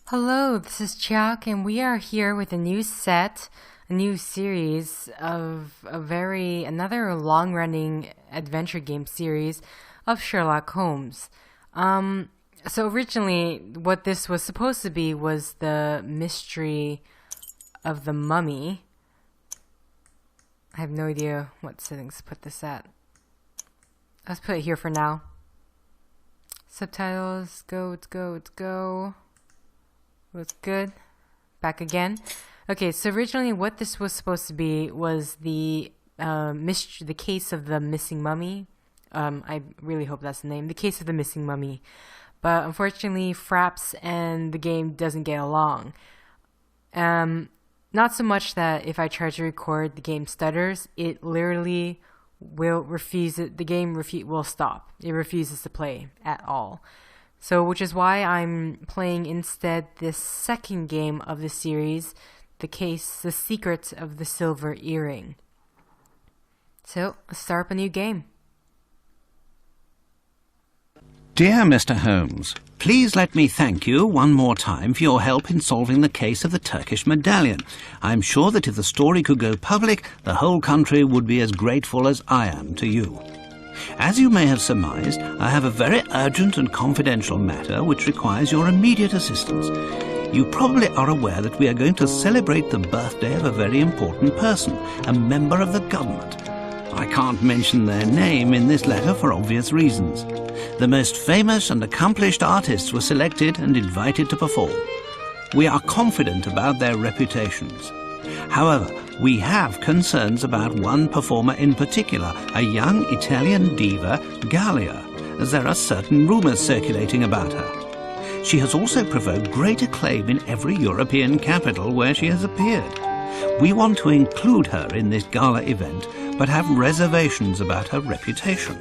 Hello, this is Chiak, and we are here with a new series of another long-running adventure game series of Sherlock Holmes. So originally, what this was supposed to be was the mystery of the mummy. I have no idea what settings to put this at. Let's put it here for now. Subtitles, go. Was good. Back again. Okay, so originally what this was supposed to be was the case of the missing mummy. I really hope that's the name. The case of the missing mummy. But unfortunately, Fraps and the game doesn't get along. Not so much that if I try to record, the game stutters. It literally will refuse it. The game will stop. It refuses to play at all. So, which is why I'm playing instead this second game of the series, The Secret of the Silver Earring. So, let's start up a new game. Dear Mr. Holmes, please let me thank you one more time for your help in solving the case of the Turkish medallion. I'm sure that if the story could go public, the whole country would be as grateful as I am to you. As you may have surmised, I have a very urgent and confidential matter which requires your immediate assistance. You probably are aware that we are going to celebrate the birthday of a very important person, a member of the government. I can't mention their name in this letter for obvious reasons. The most famous and accomplished artists were selected and invited to perform. We are confident about their reputations. However, we have concerns about one performer in particular, a young Italian diva, Gallia, as there are certain rumours circulating about her. She has also provoked great acclaim in every European capital where she has appeared. We want to include her in this gala event, but have reservations about her reputation.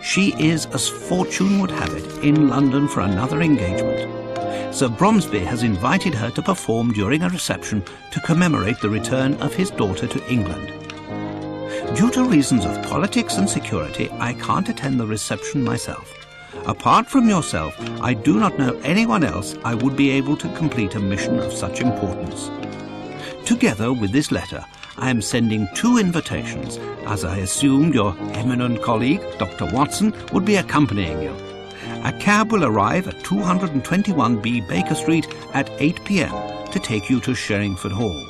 She is, as fortune would have it, in London for another engagement. Sir Bromsby has invited her to perform during a reception to commemorate the return of his daughter to England. Due to reasons of politics and security, I can't attend the reception myself. Apart from yourself, I do not know anyone else I would be able to complete a mission of such importance. Together with this letter, I am sending 2 invitations, as I assumed your eminent colleague, Dr. Watson, would be accompanying you. A cab will arrive at 221B Baker Street at 8 p.m. to take you to Sherringford Hall.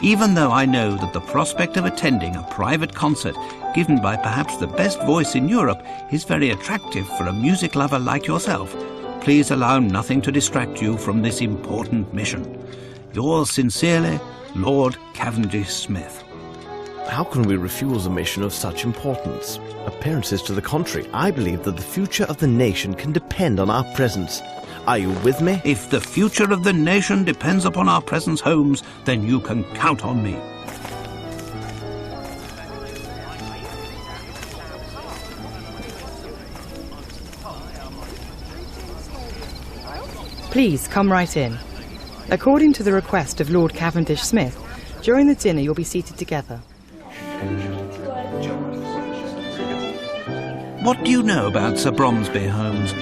Even though I know that the prospect of attending a private concert given by perhaps the best voice in Europe is very attractive for a music lover like yourself, please allow nothing to distract you from this important mission. Yours sincerely, Lord Cavendish Smith. How can we refuse a mission of such importance? Appearances to the contrary, I believe that the future of the nation can depend on our presence. Are you with me? If the future of the nation depends upon our presence, Holmes, then you can count on me. Please come right in. According to the request of Lord Cavendish Smith, during the dinner you'll be seated together. What do you know about Sir Bromsby, Holmes?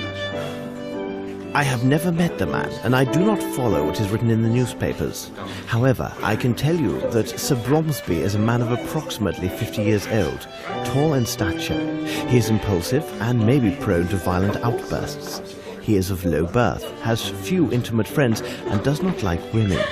I have never met the man, and I do not follow what is written in the newspapers. However, I can tell you that Sir Bromsby is a man of approximately 50 years old, tall in stature. He is impulsive and may be prone to violent outbursts. He is of low birth, has few intimate friends, and does not like women.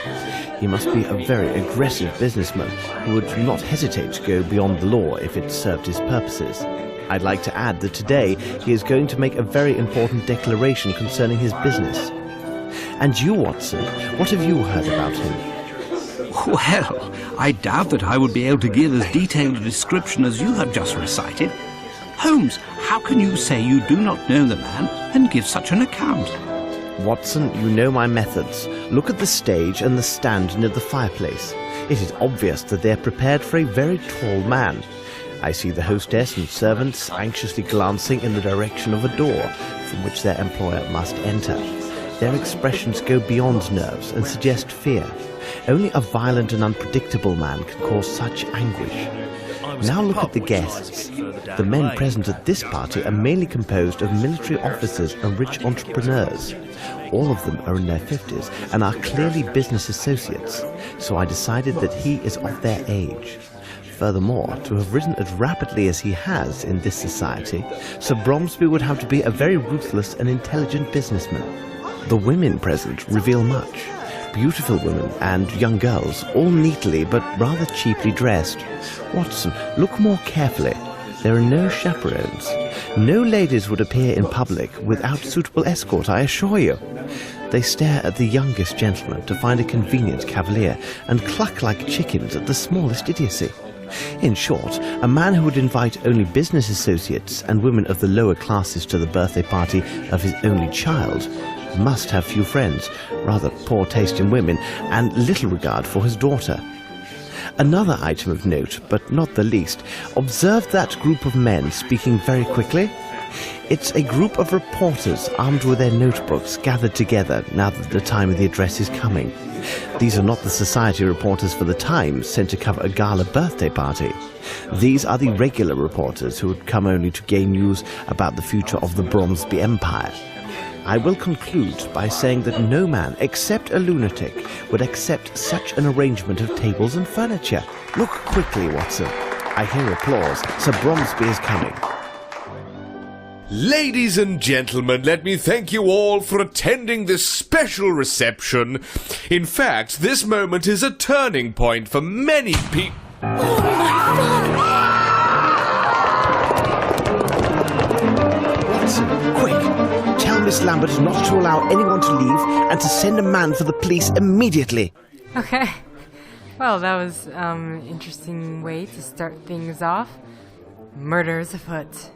He must be a very aggressive businessman who would not hesitate to go beyond the law if it served his purposes. I'd like to add that today he is going to make a very important declaration concerning his business. And you, Watson, what have you heard about him? Well, I doubt that I would be able to give as detailed a description as you have just recited. Holmes, how can you say you do not know the man and give such an account? Watson, you know my methods. Look at the stage and the stand near the fireplace. It is obvious that they are prepared for a very tall man. I see the hostess and servants anxiously glancing in the direction of a door from which their employer must enter. Their expressions go beyond nerves and suggest fear. Only a violent and unpredictable man can cause such anguish. Now look at the guests. The men present at this party are mainly composed of military officers and rich entrepreneurs. All of them are in their 50s and are clearly business associates, so I decided that he is of their age. Furthermore, to have risen as rapidly as he has in this society, Sir Bromsby would have to be a very ruthless and intelligent businessman. The women present reveal much. Beautiful women and young girls, all neatly but rather cheaply dressed. Watson, look more carefully. There are no chaperones. No ladies would appear in public without suitable escort, I assure you. They stare at the youngest gentleman to find a convenient cavalier and cluck like chickens at the smallest idiocy. In short, a man who would invite only business associates and women of the lower classes to the birthday party of his only child must have few friends, rather poor taste in women, and little regard for his daughter. Another item of note, but not the least, observe that group of men speaking very quickly. It's a group of reporters armed with their notebooks gathered together now that the time of the address is coming. These are not the society reporters for the Times sent to cover a gala birthday party. These are the regular reporters who had come only to gain news about the future of the Bromsby Empire. I will conclude by saying that no man, except a lunatic, would accept such an arrangement of tables and furniture. Look quickly, Watson. I hear applause. Sir Bromsby is coming. Ladies and gentlemen, let me thank you all for attending this special reception. In fact, this moment is a turning point for many people. Watson, quick! Tell Miss Lambert not to allow anyone to leave and to send a man for the police immediately. Okay. Well, that was interesting way to start things off. Murders afoot.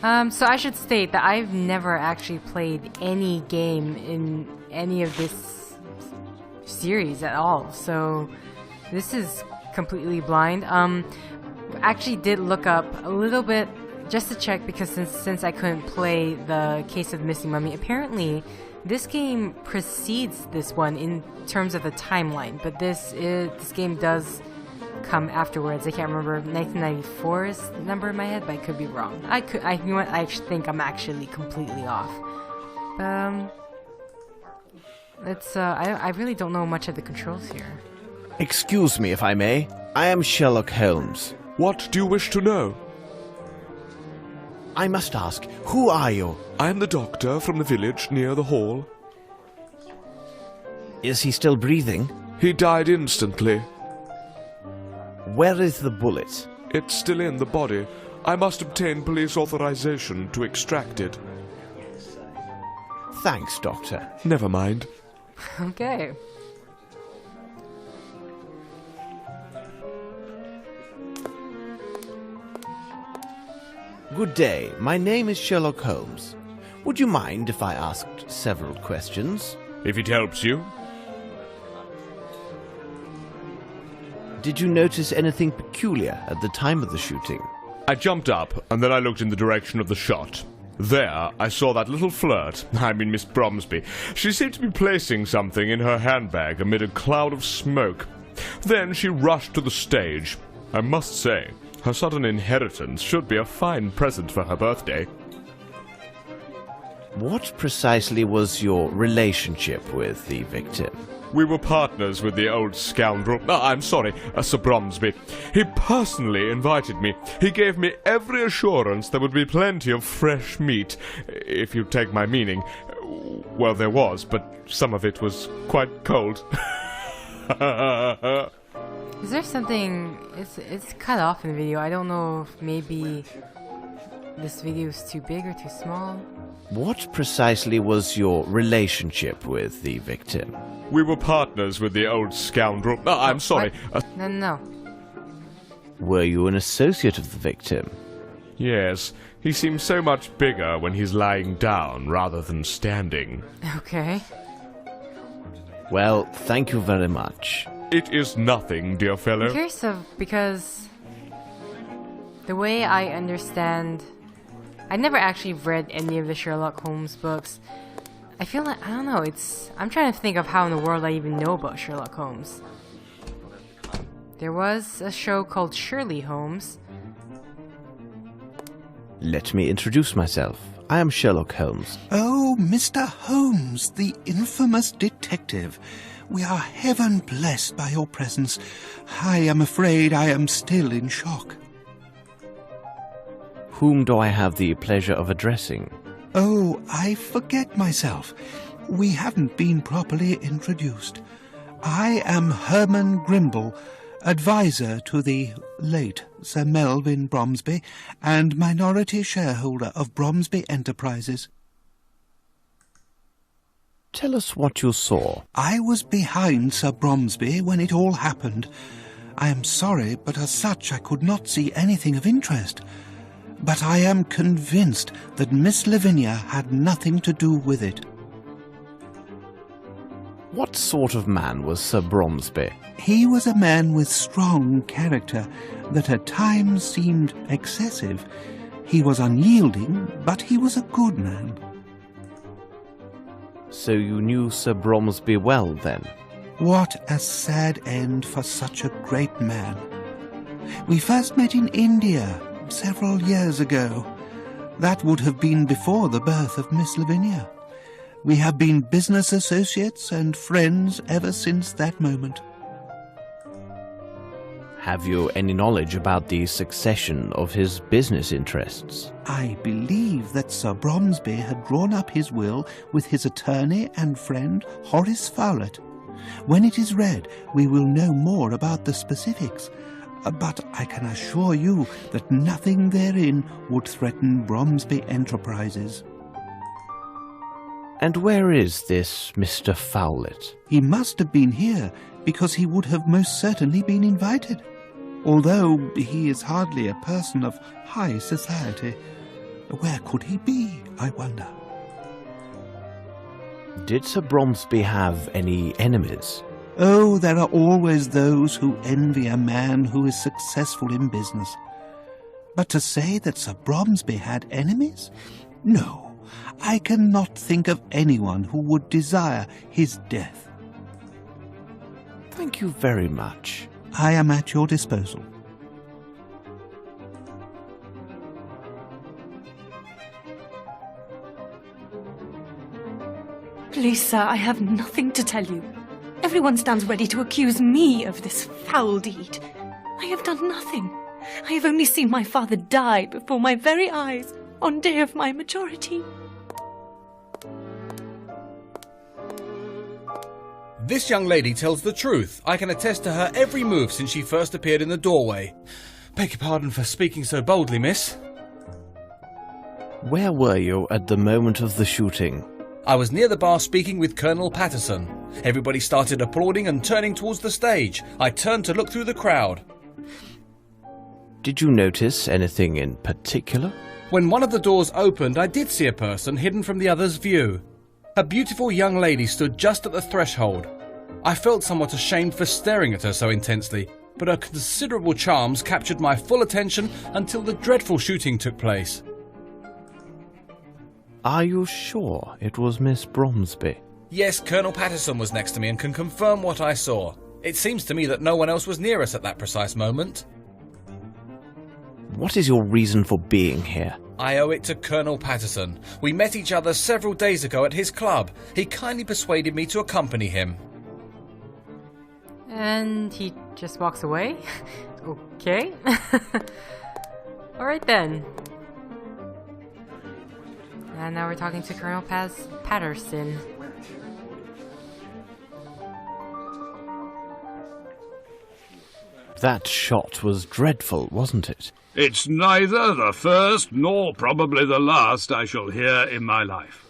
So I should state that I've never actually played any game in any of this series at all. So this is completely blind. Actually did look up a little bit just to check because since I couldn't play the Case of the Missing Mummy, apparently this game precedes this one in terms of the timeline, but this game does come afterwards. I can't remember 1994's number in my head, but I could be wrong. I think I'm actually completely off. I really don't know much of the controls here. Excuse me, if I may. I am Sherlock Holmes. What do you wish to know? I must ask, who are you? I am the doctor from the village near the hall. Is he still breathing? He died instantly. Where is the bullet? It's still in the body. I must obtain police authorization to extract it. Thanks, Doctor. Never mind. Okay. Good day. My name is Sherlock Holmes. Would you mind if I asked several questions? If it helps you. Did you notice anything peculiar at the time of the shooting? I jumped up, and then I looked in the direction of the shot. There, I saw that little flirt, Miss Bromsby. She seemed to be placing something in her handbag amid a cloud of smoke. Then she rushed to the stage. I must say, her sudden inheritance should be a fine present for her birthday. What precisely was your relationship with the victim? We were partners with the old scoundrel. Sir Bromsby. He personally invited me. He gave me every assurance there would be plenty of fresh meat, if you take my meaning. Well, there was, but some of it was quite cold. Is there something... It's cut off in the video. I don't know if maybe this video is too big or too small. What precisely was your relationship with the victim? We were partners with the old scoundrel. No. Were you an associate of the victim? Yes. He seems so much bigger when he's lying down rather than standing. Okay. Well, thank you very much. It is nothing, dear fellow. I'm curious because the way I understand... I never actually read any of the Sherlock Holmes books. I feel like, I don't know, I'm trying to think of how in the world I even know about Sherlock Holmes. There was a show called Shirley Holmes. Let me introduce myself. I am Sherlock Holmes. Oh, Mr. Holmes, the infamous detective. We are heaven blessed by your presence. I am afraid I am still in shock. Whom do I have the pleasure of addressing? Oh, I forget myself. We haven't been properly introduced. I am Herman Grimble, advisor to the late Sir Melvyn Bromsby and minority shareholder of Bromsby Enterprises. Tell us what you saw. I was behind Sir Bromsby when it all happened. I am sorry, but as such I could not see anything of interest. But I am convinced that Miss Lavinia had nothing to do with it. What sort of man was Sir Bromsby? He was a man with strong character that at times seemed excessive. He was unyielding, but he was a good man. So you knew Sir Bromsby well, then? What a sad end for such a great man. We first met in India several years ago. That would have been before the birth of Miss Lavinia. We have been business associates and friends ever since that moment. Have you any knowledge about the succession of his business interests? I believe that Sir Bromsby had drawn up his will with his attorney and friend Horace Fowlett. When it is read, we will know more about the specifics. But I can assure you that nothing therein would threaten Bromsby Enterprises. And where is this Mr. Fowlett? He must have been here, because he would have most certainly been invited. Although he is hardly a person of high society. Where could he be, I wonder? Did Sir Bromsby have any enemies? Oh, there are always those who envy a man who is successful in business. But to say that Sir Bromsby had enemies? No. I cannot think of anyone who would desire his death. Thank you very much. I am at your disposal. Please, sir, I have nothing to tell you. Everyone stands ready to accuse me of this foul deed. I have done nothing. I have only seen my father die before my very eyes on day of my majority. This young lady tells the truth. I can attest to her every move since she first appeared in the doorway. Beg your pardon for speaking so boldly, miss. Where were you at the moment of the shooting? I was near the bar speaking with Colonel Patterson. Everybody started applauding and turning towards the stage. I turned to look through the crowd. Did you notice anything in particular? When one of the doors opened, I did see a person hidden from the other's view. A beautiful young lady stood just at the threshold. I felt somewhat ashamed for staring at her so intensely, but her considerable charms captured my full attention until the dreadful shooting took place. Are you sure it was Miss Bromsby? Yes, Colonel Patterson was next to me and can confirm what I saw. It seems to me that no one else was near us at that precise moment. What is your reason for being here? I owe it to Colonel Patterson. We met each other several days ago at his club. He kindly persuaded me to accompany him. And he just walks away? Okay. Alright then. And now we're talking to Colonel Patterson. That shot was dreadful, wasn't it? It's neither the first nor probably the last I shall hear in my life.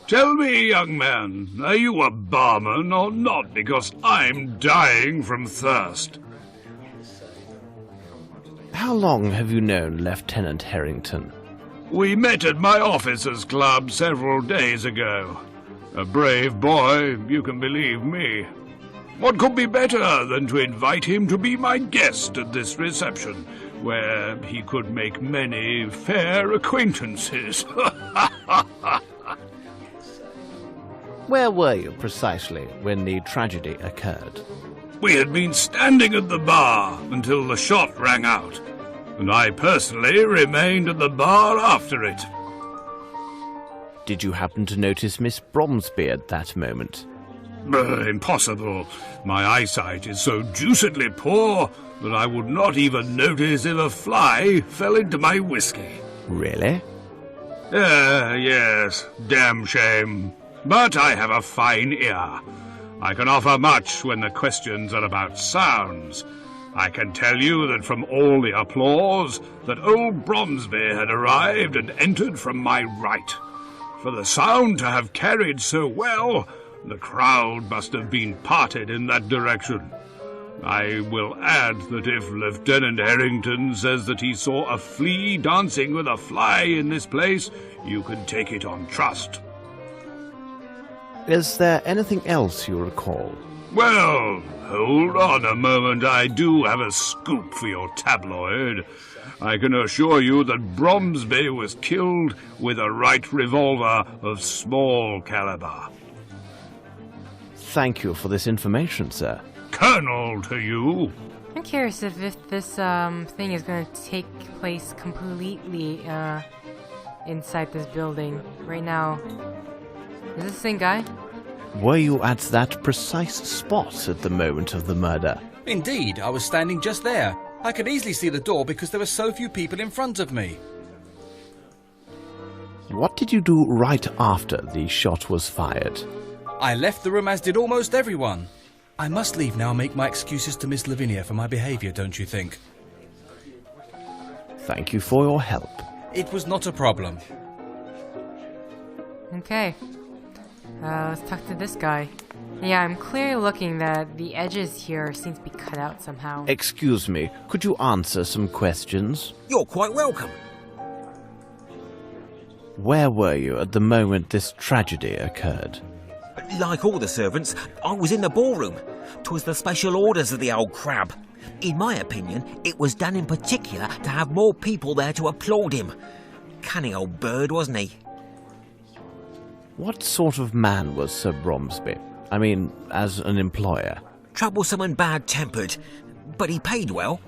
Tell me, young man, are you a barman or not? Because I'm dying from thirst. How long have you known Lieutenant Harrington? We met at my officers' club several days ago. A brave boy, you can believe me. What could be better than to invite him to be my guest at this reception, where he could make many fair acquaintances? Where were you precisely when the tragedy occurred? We had been standing at the bar until the shot rang out, and I personally remained at the bar after it. Did you happen to notice Miss Bromsby at that moment? Impossible. My eyesight is so deucedly poor that I would not even notice if a fly fell into my whiskey. Really? Yes, damn shame. But I have a fine ear. I can offer much when the questions are about sounds. I can tell you that from all the applause, that old Bromsby had arrived and entered from my right. For the sound to have carried so well, the crowd must have been parted in that direction. I will add that if Lieutenant Harrington says that he saw a flea dancing with a fly in this place, you can take it on trust. Is there anything else you recall? Well, hold on a moment. I do have a scoop for your tabloid. I can assure you that Bromsby was killed with a Wright revolver of small caliber. Thank you for this information, sir. Colonel to you. I'm curious if this thing is going to take place completely inside this building. Right now, is this the same guy? Were you at that precise spot at the moment of the murder? Indeed, I was standing just there. I could easily see the door because there were so few people in front of me. What did you do right after the shot was fired? I left the room as did almost everyone. I must leave now and make my excuses to Miss Lavinia for my behaviour, don't you think? Thank you for your help. It was not a problem. Okay. Let's talk to this guy. Yeah, I'm clearly looking that the edges here seem to be cut out somehow. Excuse me, could you answer some questions? You're quite welcome. Where were you at the moment this tragedy occurred? Like all the servants, I was in the ballroom. 'Twas the special orders of the old crab. In my opinion, it was done in particular to have more people there to applaud him. Cunning old bird, wasn't he? What sort of man was Sir Bromsby? I mean, as an employer. Troublesome and bad-tempered, but he paid well.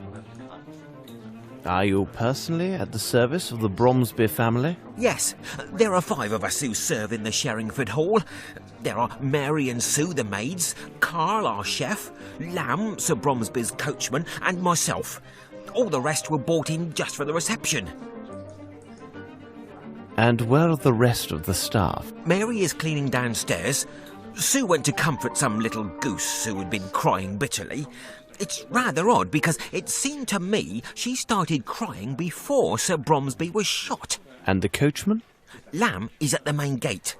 Are you personally at the service of the Bromsby family? Yes, there are 5 of us who serve in the Sherringford Hall. There are Mary and Sue, the maids, Carl, our chef, Lamb, Sir Bromsby's coachman, and myself. All the rest were brought in just for the reception. And where are the rest of the staff? Mary is cleaning downstairs. Sue went to comfort some little goose who had been crying bitterly. It's rather odd because it seemed to me she started crying before Sir Bromsby was shot. And the coachman? Lamb is at the main gate.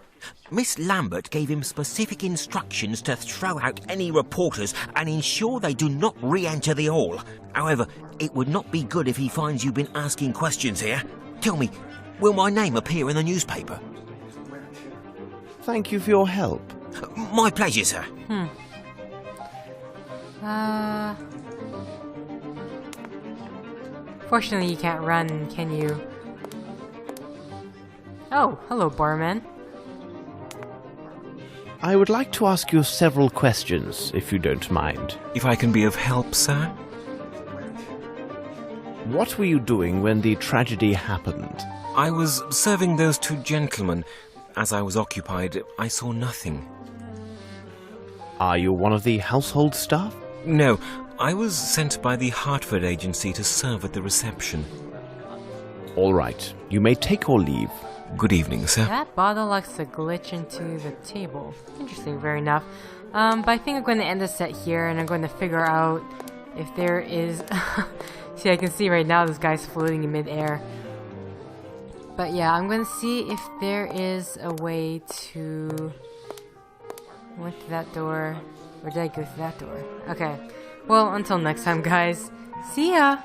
Miss Lambert gave him specific instructions to throw out any reporters and ensure they do not re-enter the hall. However, it would not be good if he finds you've been asking questions here. Tell me, will my name appear in the newspaper? Thank you for your help. My pleasure, sir. Fortunately, you can't run, can you? Oh, hello, barman. I would like to ask you several questions, if you don't mind. If I can be of help, sir? What were you doing when the tragedy happened? I was serving those 2 gentlemen. As I was occupied, I saw nothing. Are you one of the household staff? No, I was sent by the Hertford agency to serve at the reception. All right, you may take your leave. Good evening, sir. That bottle likes to glitch into the table. Interesting, fair enough. But I think I'm going to end the set here, and I'm going to figure out if there is... See, I can see right now this guy's floating in midair. But yeah, I'm going to see if there is a way to... I went to that door. Or did I go through that door? Okay. Well, until next time, guys. See ya!